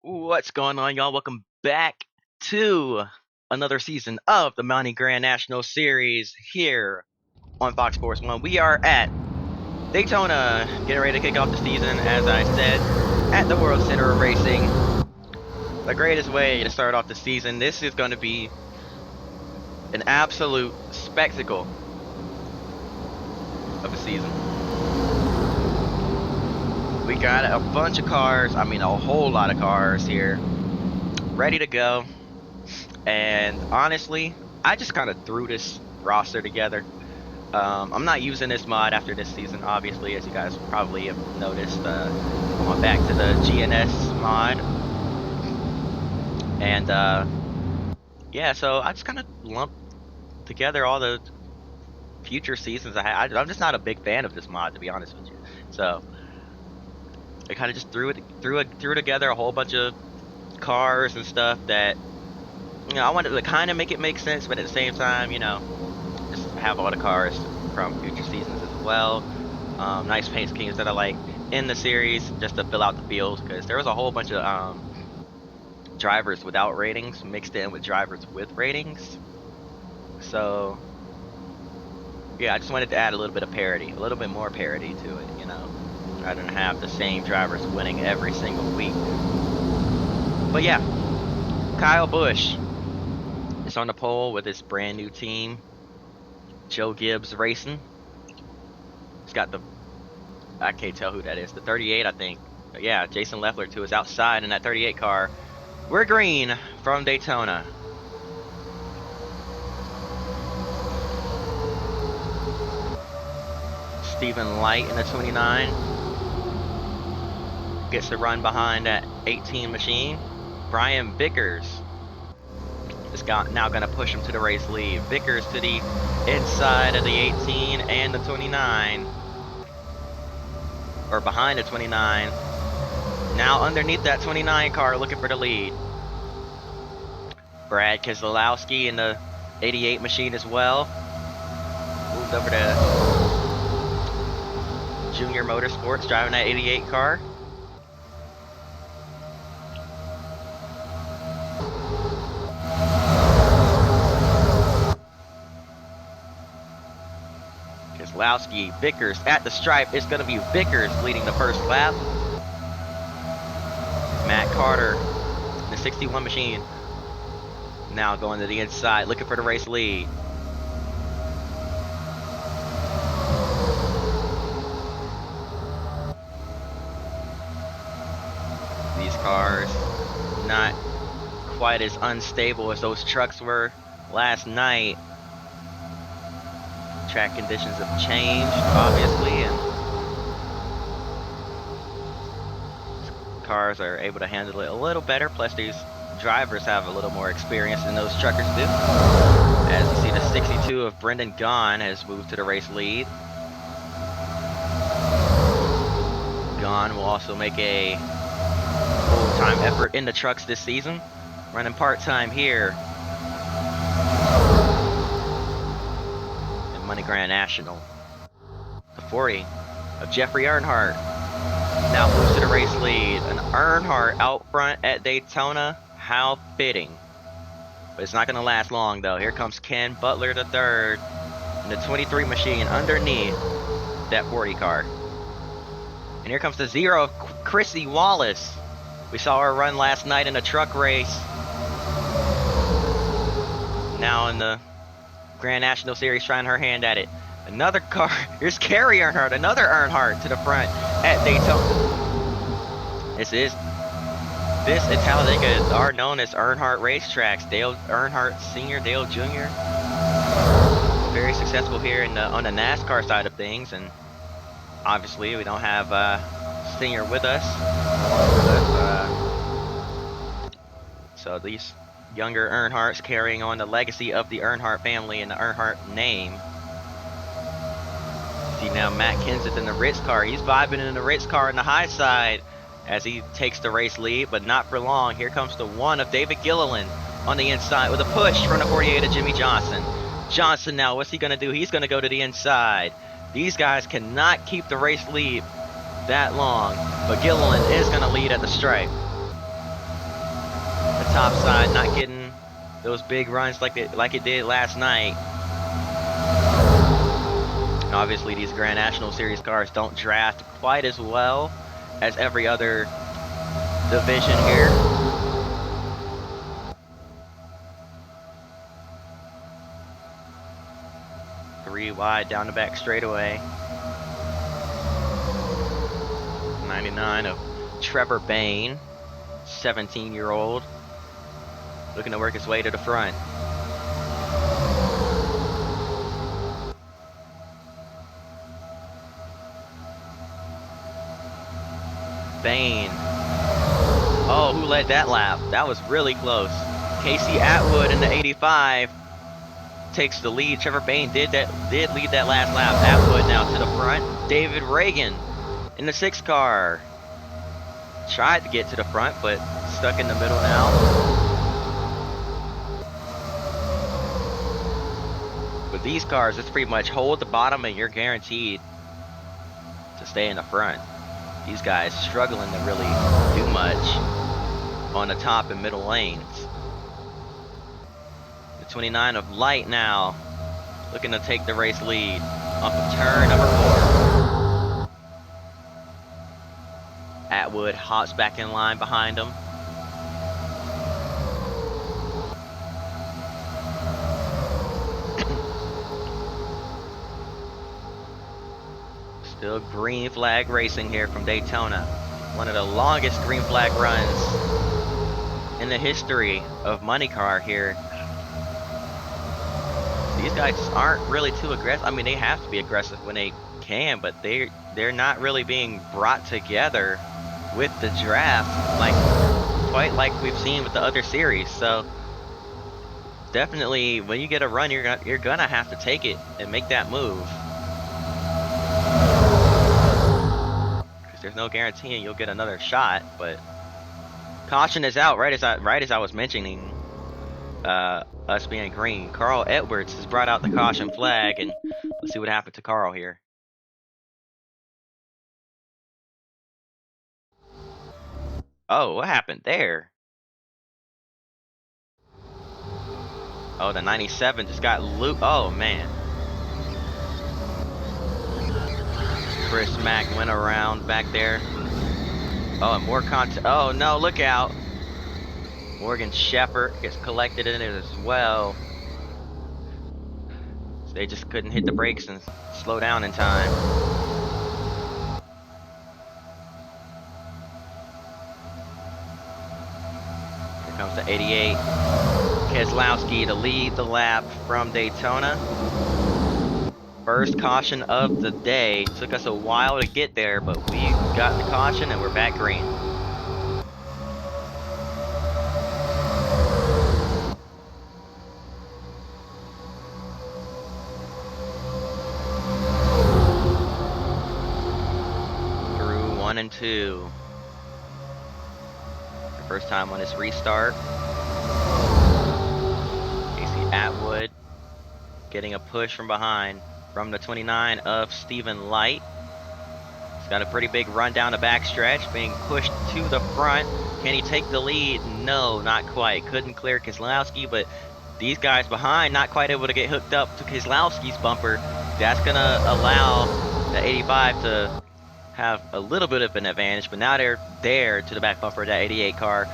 What's going on, y'all? Welcome back to another season of the Mountain Grand National Series here on Fox Sports 1. We are at Daytona, getting ready to kick off the season, as I said, at the World Center of Racing. The greatest way to start off the season. This is going to be an absolute spectacle of a season. We got a bunch of cars, a whole lot of cars here, ready to go. And honestly, I just kind of threw this roster together. I'm not using this mod after this season, obviously, as you guys probably have noticed. I went back to the GNS mod. And yeah, so I just kind of lumped together all the future seasons I had. I'm just not a big fan of this mod, to be honest with you. So I kind of just threw together a whole bunch of cars and stuff that, I wanted to kind of make it make sense, but at the same time, just have all the cars from future seasons as well. Nice paint schemes that I like in the series, just to fill out the field, because there was a whole bunch of drivers without ratings mixed in with drivers with ratings. So yeah, I just wanted to add a little bit of parity, a little bit more parity to it, rather than have the same drivers winning every single week. But yeah, Kyle Busch is on the pole with his brand new team, Joe Gibbs Racing. He's got I can't tell who that is, the 38, I think. But yeah, Jason Leffler to his outside in that 38 car. We're green from Daytona. Stephen Light in the 29 gets to run behind that 18 machine. Brian Vickers is now going to push him to the race lead. Vickers to the inside of the 18 and the 29. Or behind the 29. Now underneath that 29 car, looking for the lead. Brad Keselowski in the 88 machine as well. Moved over to Junior Motorsports, driving that 88 car. Keselowski, Vickers at the stripe. It's going to be Vickers leading the first lap. Matt Carter, the 61 machine, now going to the inside, looking for the race lead. These cars not quite as unstable as those trucks were last night. Track conditions have changed, obviously, and cars are able to handle it a little better. Plus, these drivers have a little more experience than those truckers do. As you see, the 62 of Brendan Gaughan has moved to the race lead. Gaughan will also make a full-time effort in the trucks this season, running part-time here in Money Grand National. The 40 of Jeffrey Earnhardt now moves to the race lead. An Earnhardt out front at Daytona. How fitting. But it's not going to last long, though. Here comes Ken Butler III in the 23 machine underneath that 40 car. And here comes the 0 of Chrissy Wallace. We saw her run last night in a truck race. Now in the Grand National Series, trying her hand at it. Another car. Here's Carrie Earnhardt, another Earnhardt to the front at Daytona. This and Talladega are known as Earnhardt racetracks. Dale Earnhardt Sr., Dale Jr. Very successful here on the NASCAR side of things, and obviously we don't have Sr. with us. So these younger Earnhardts carrying on the legacy of the Earnhardt family and the Earnhardt name. See now Matt Kenseth in the Ritz car. He's vibing in the Ritz car in the high side as he takes the race lead, but not for long. Here comes the 1 of David Gilliland on the inside with a push from the 48 of Jimmy Johnson. Johnson now, what's he going to do? He's going to go to the inside. These guys cannot keep the race lead that long, but Gilliland is going to lead at the stripe. top side, not getting those big runs like it did last night. And obviously these Grand National Series cars don't draft quite as well as every other division here. Three wide down the back straightaway. 99 of Trevor Bayne, 17-year-old, looking to work his way to the front. Bayne. Oh, who led that lap? That was really close. Casey Atwood in the 85 takes the lead. Trevor Bayne did lead that last lap. Atwood now to the front. David Reagan in the 6 car. Tried to get to the front, but stuck in the middle now. With these cars, it's pretty much hold the bottom and you're guaranteed to stay in the front. These guys struggling to really do much on the top and middle lanes. The 29 of Light now looking to take the race lead off of turn number 4. Atwood hops back in line behind him. Still green flag racing here from Daytona. One of the longest green flag runs in the history of MXNEYCAR here. These guys aren't really too aggressive. I mean, they have to be aggressive when they can, but they're not really being brought together with the draft quite like we've seen with the other series. So definitely when you get a run, you're gonna have to take it and make that move. There's no guaranteeing you'll get another shot, but caution is out right as I was mentioning us being green. Carl Edwards has brought out the caution flag, and let's see what happened to Carl here. Oh, what happened there? Oh, the 97 just got looped. Oh man. Chris Mack went around back there. Oh, and more content. Oh no, look out. Morgan Shepherd gets collected in it as well. So they just couldn't hit the brakes and slow down in time. Here comes the 88. Keselowski to lead the lap from Daytona. First caution of the day. Took us a while to get there, but we got the caution and we're back green. Through 1 and 2. The first time on this restart. Casey Atwood getting a push from behind from the 29 of Stephen Light. He's got a pretty big run down the backstretch, being pushed to the front. Can he take the lead? No, not quite. Couldn't clear Keselowski, but these guys behind not quite able to get hooked up to Keselowski's bumper. That's going to allow the 85 to have a little bit of an advantage, but now they're there to the back bumper of that 88 car.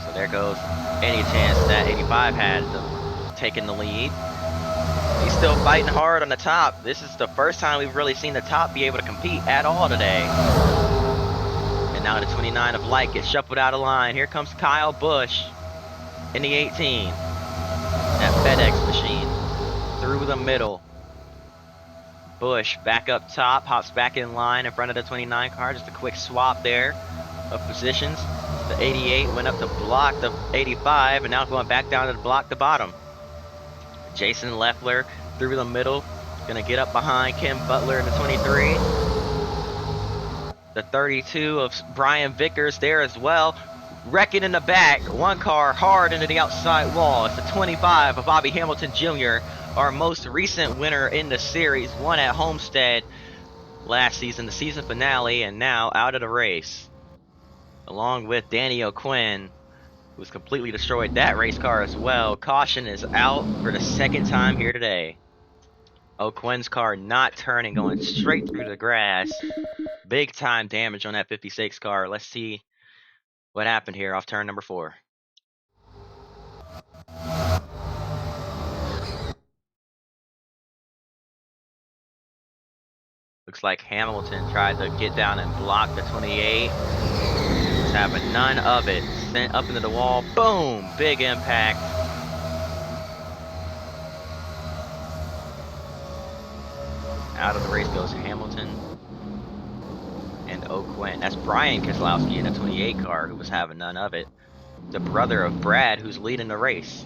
So there goes any chance that 85 had of taking the lead. He's still fighting hard on the top. This is the first time we've really seen the top be able to compete at all today. And now the 29 of Light gets shuffled out of line. Here comes Kyle Busch in the 18. That FedEx machine through the middle. Busch back up top, hops back in line in front of the 29 car. Just a quick swap there of positions. The 88 went up to block the 85, and now going back down to block the bottom. Jason Leffler through the middle, gonna get up behind Kim Butler in the 23. The 32 of Brian Vickers there as well, wrecking in the back. One car hard into the outside wall. It's the 25 of Bobby Hamilton Jr., our most recent winner in the series, won at Homestead last season, the season finale, and now out of the race, along with Danny O'Quinn, who's completely destroyed that race car as well. Caution is out for the second time here today. O'Quinn's car not turning, going straight through the grass. Big time damage on that 56 car. Let's see what happened here off turn number 4. Looks like Hamilton tried to get down and block the 28. Was having none of it. Sent up into the wall. Boom! Big impact. Out of the race goes Hamilton and O'Quinn. That's Brian Keselowski in a 28 car who was having none of it. The brother of Brad who's leading the race.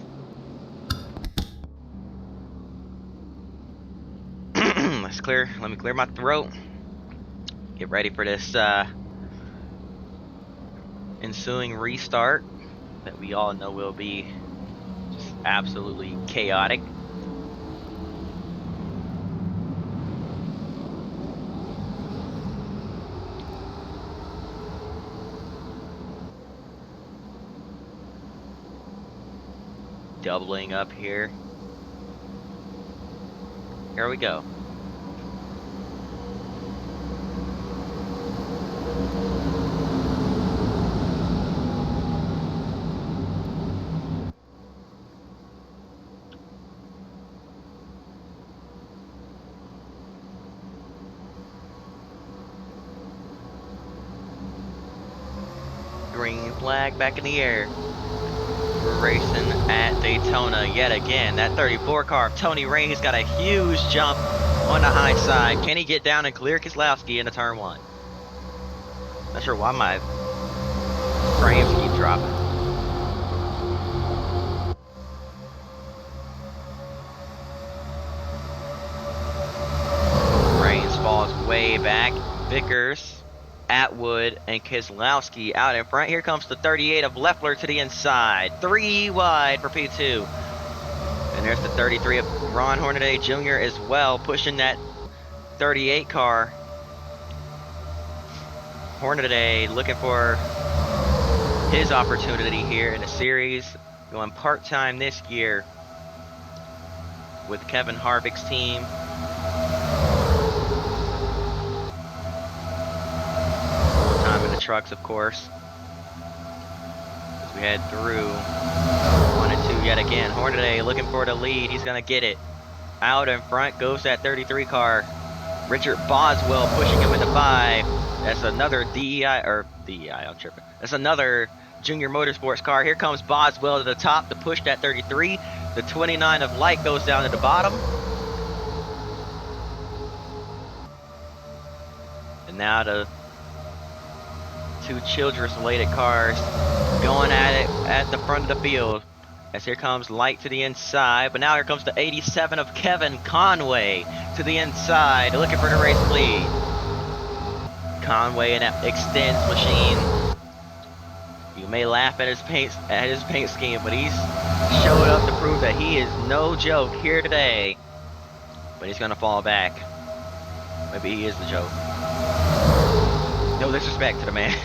Let me clear my throat. Get ready for this ensuing restart that we all know will be just absolutely chaotic. Doubling up here. Here we go. Green flag back in the air. We're racing at Daytona yet again. That 34 car of Tony Rain's got a huge jump on the high side. Can he get down and clear Keselowski into turn 1? Not sure why my frames keep dropping. Rains falls way back. Vickers, Atwood, and Keselowski out in front. Here comes the 38 of Leffler to the inside. 3 wide for P2. And there's the 33 of Ron Hornaday Jr. as well, pushing that 38 car. Hornaday looking for his opportunity here in the series. Going part-time this year with Kevin Harvick's team. Full-time in the trucks, of course. As we head through 1 and 2 yet again. Hornaday looking for the lead. He's going to get it. Out in front goes that 33 car. Richard Boswell pushing him into 5. That's another I'm tripping. That's another Junior Motorsports car. Here comes Boswell to the top to push that 33. The 29 of Light goes down to the bottom. And now the 2 Childress-related cars going at it at the front of the field. As here comes Light to the inside, but now here comes the 87 of Kevin Conway to the inside, looking for the race lead. Conway in that extends machine. You may laugh at his paint scheme, but he's showed up to prove that he is no joke here today. But he's gonna fall back. Maybe he is the joke. No disrespect to the man.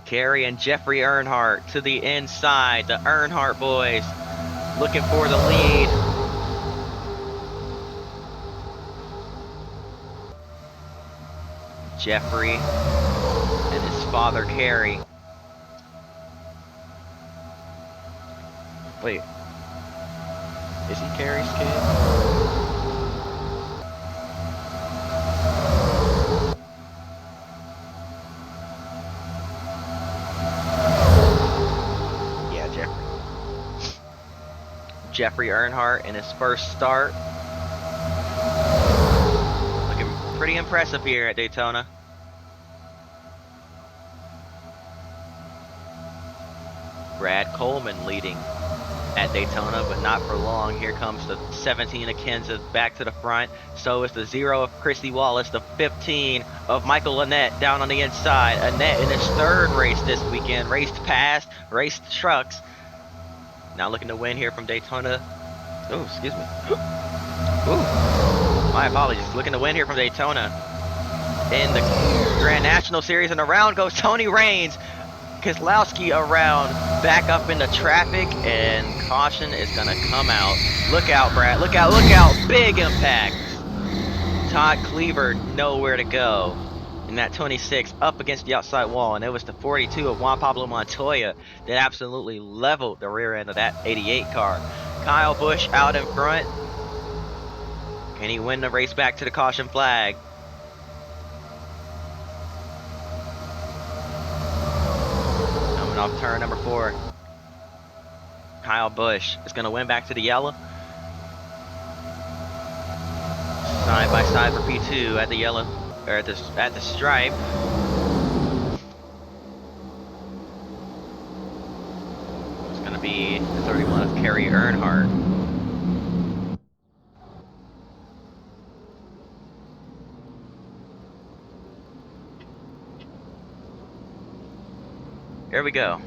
Kerry and Jeffrey Earnhardt to the inside. The Earnhardt boys looking for the lead. Jeffrey and his father Kerry. Wait, is he Kerry's kid? Jeffrey Earnhardt in his first start. Looking pretty impressive here at Daytona. Brad Coleman leading at Daytona, but not for long. Here comes the 17 of Kenseth back to the front. So is the 0 of Chrissy Wallace, the 15 of Michael Annett down on the inside. Annett in his third race this weekend. Raced trucks. Now looking to win here from Daytona. Oh, excuse me. Ooh, my apologies. Looking to win here from Daytona. in the Grand National Series, and around goes Tony Raines. Keselowski around, back up into traffic, and caution is going to come out. Look out, Brad. Look out, look out. Big impact. Todd Cleaver nowhere to go. And that 26 up against the outside wall, and it was the 42 of Juan Pablo Montoya that absolutely leveled the rear end of that 88 car. Kyle Busch out in front. Can he win the race back to the caution flag? Coming off turn number 4. Kyle Busch is going to win back to the yellow. Side by side for P2 at the yellow, or at the stripe. It's going to be the 31 of Kerry Earnhardt. Here we go.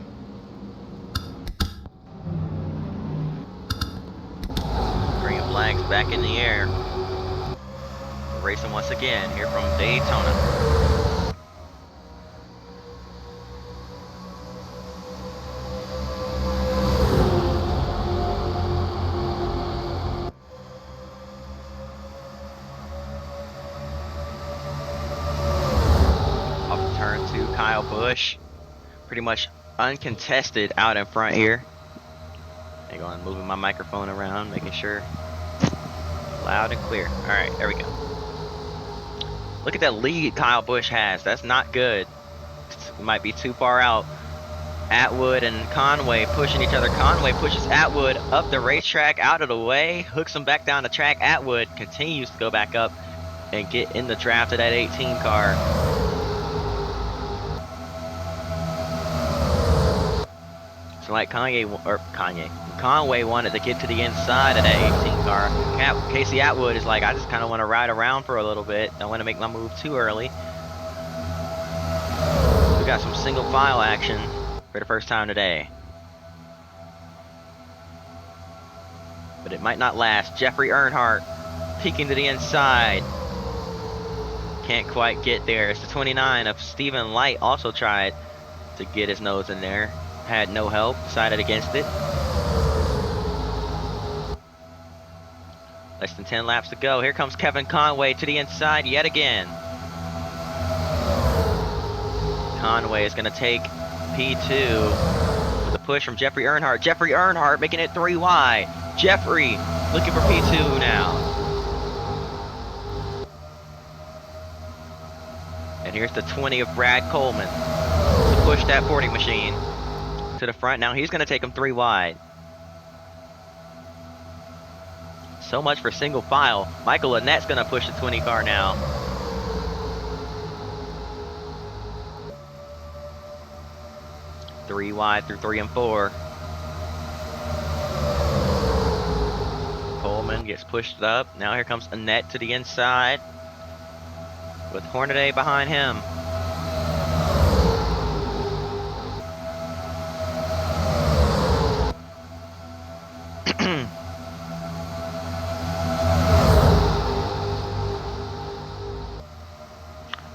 Green flags back in the air. Racing once again here from Daytona. Off turn 2, Kyle Busch. Pretty much uncontested out in front here. Hang on, moving my microphone around, making sure loud and clear. All right, there we go. Look at that lead Kyle Busch has. That's not good. It might be too far out. Atwood and Conway pushing each other. Conway pushes Atwood up the racetrack, out of the way, hooks him back down the track. Atwood continues to go back up and get in the draft of that 18 car. So like Conway wanted to get to the inside of that 18 car. Casey Atwood is like, I just kind of want to ride around for a little bit. Don't want to make my move too early. We got some single file action for the first time today. But it might not last. Jeffrey Earnhardt peeking to the inside. Can't quite get there. It's the 29 of Stephen Light, also tried to get his nose in there. Had no help, decided against it. Less than 10 laps to go. Here comes Kevin Conway to the inside yet again. Conway is going to take P2 with a push from Jeffrey Earnhardt. Jeffrey Earnhardt making it 3 wide. Jeffrey looking for P2 now. And here's the 20 of Brad Coleman to push that 40 machine to the front. Now he's going to take him 3 wide. So much for single file. Michael Annette's going to push the 20 car now. Three wide through 3 and 4. Coleman gets pushed up. Now here comes Annette to the inside with Hornaday behind him.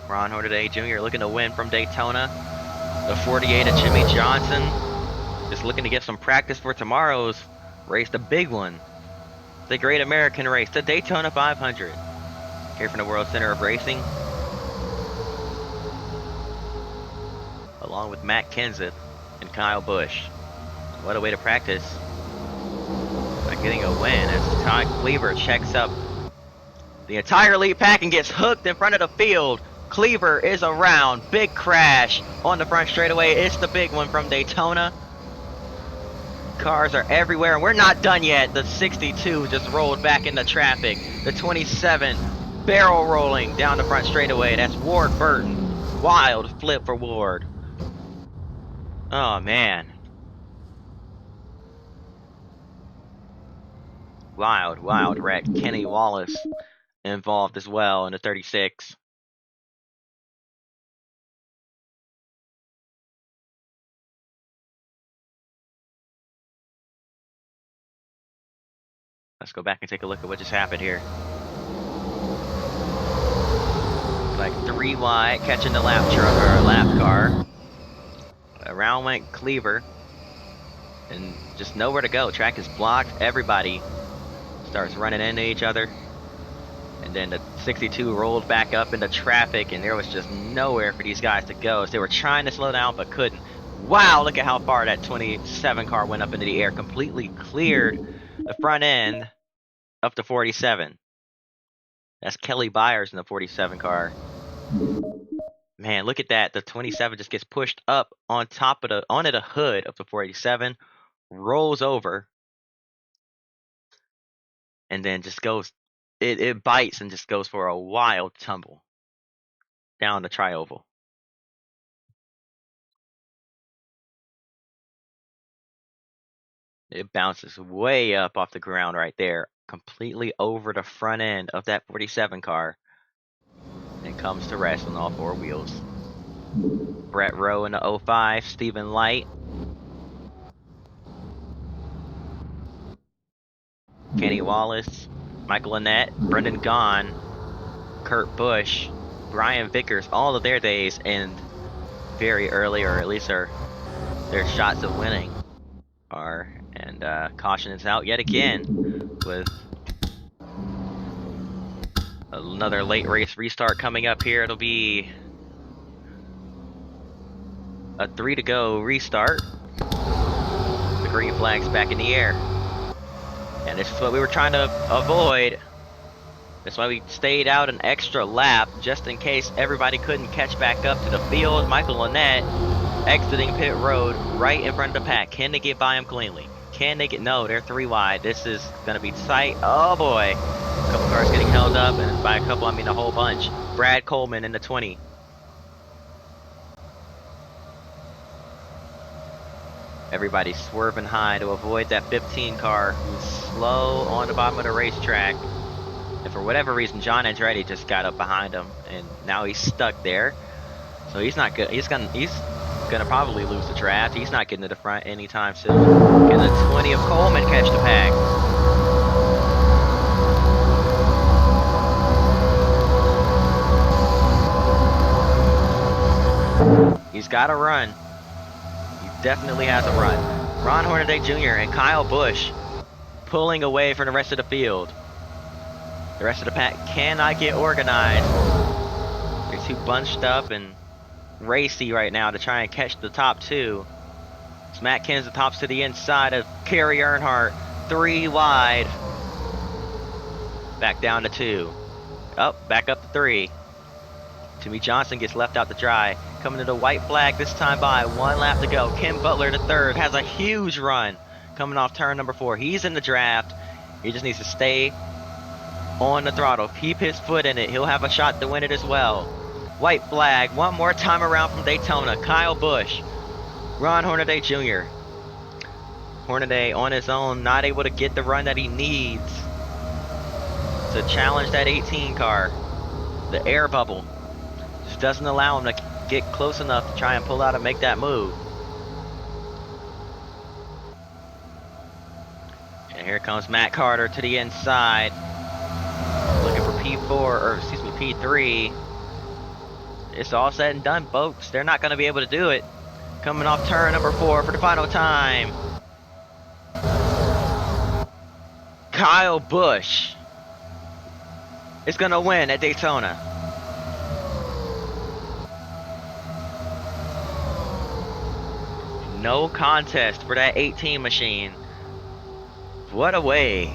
Ron Hornaday Jr. looking to win from Daytona. The 48 of Jimmy Johnson just looking to get some practice for tomorrow's race, the big one. The Great American Race, the Daytona 500. Here from the World Center of Racing. Along with Matt Kenseth and Kyle Busch. What a way to practice by getting a win as Todd Cleaver checks up the entire lead pack and gets hooked in front of the field. Cleaver is around. Big crash on the front straightaway. It's the big one from Daytona. Cars are everywhere, and we're not done yet. The 62 just rolled back into traffic. The 27 barrel rolling down the front straightaway. That's Ward Burton. Wild flip for Ward. Oh, man. Wild wreck. Kenny Wallace involved as well in the 36. Let's go back and take a look at what just happened here. like 3 wide, catching the lap truck or lap car. Around went Cleaver. And just nowhere to go. Track is blocked. Everybody starts running into each other. And then the 62 rolled back up into traffic, and there was just nowhere for these guys to go. So they were trying to slow down, but couldn't. Wow, look at how far that 27 car went up into the air. Completely cleared the front end of the 47. That's Kelly Byers in the 47 car. Man, look at that. The 27 just gets pushed up on top of onto the hood of the 47, rolls over, and then just goes, it bites and just goes for a wild tumble down the tri-oval. It bounces way up off the ground right there, completely over the front end of that 47 car, and comes to rest on all 4 wheels. Brett Rowe in the 05, Stephen Light, Kenny Wallace, Michael Annette, Brendan Gaughan, Kurt Busch, Brian Vickers, all of their days end very early, or at least their shots of winning are. And caution is out yet again with another late race restart coming up here. It'll be a 3 to go restart. The green flag's back in the air. And this is what we were trying to avoid. That's why we stayed out an extra lap, just in case everybody couldn't catch back up to the field. Michael Annette exiting pit road right in front of the pack. Can they get by him cleanly? Can they get... No, they're 3 wide. This is going to be tight. Oh, boy. A couple cars getting held up, and by a couple, I mean a whole bunch. Brad Coleman in the 20. Everybody's swerving high to avoid that 15 car who's slow on the bottom of the racetrack. And for whatever reason, John Andretti just got up behind him, and now he's stuck there. So he's not good. He's gonna probably lose the draft. He's not getting to the front anytime soon. Can the 20 of Coleman catch the pack? He's got a run. He definitely has a run. Ron Hornaday Jr. and Kyle Busch pulling away from the rest of the field. The rest of the pack cannot get organized. They're too bunched up and racy right now to try and catch the top 2. It's Matt Kenseth tops to the inside of Kerry Earnhardt. 3 wide. Back down to 2. Back up to 3. Jimmy Johnson gets left out to dry. Coming to the white flag this time by 1 lap to go. Ken Butler, the 3rd, has a huge run coming off turn number 4. He's in the draft. He just needs to stay on the throttle. Keep his foot in it. He'll have a shot to win it as well. White flag. 1 more time around from Daytona. Kyle Busch. Ron Hornaday Jr. Hornaday on his own, not able to get the run that he needs to challenge that 18 car. The air bubble just doesn't allow him to get close enough to try and pull out and make that move. And here comes Matt Carter to the inside. Looking for P4, or excuse me, P3. It's all said and done, folks. They're not going to be able to do it. Coming off turn number 4 for the final time. Kyle Busch is going to win at Daytona. No contest for that 18 machine. What a way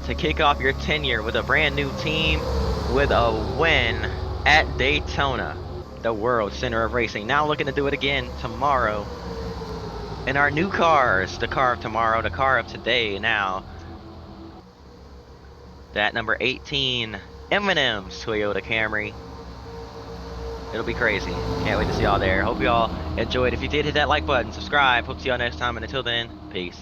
to kick off your tenure with a brand new team with a win at Daytona, the world center of racing. Now looking to do it again tomorrow in our new cars. The car of tomorrow, the car of today now. That number 18 M&M's Toyota Camry. It'll be crazy. Can't wait to see y'all there. Hope y'all enjoyed. If you did, hit that like button, subscribe. Hope to see y'all next time, and until then, peace.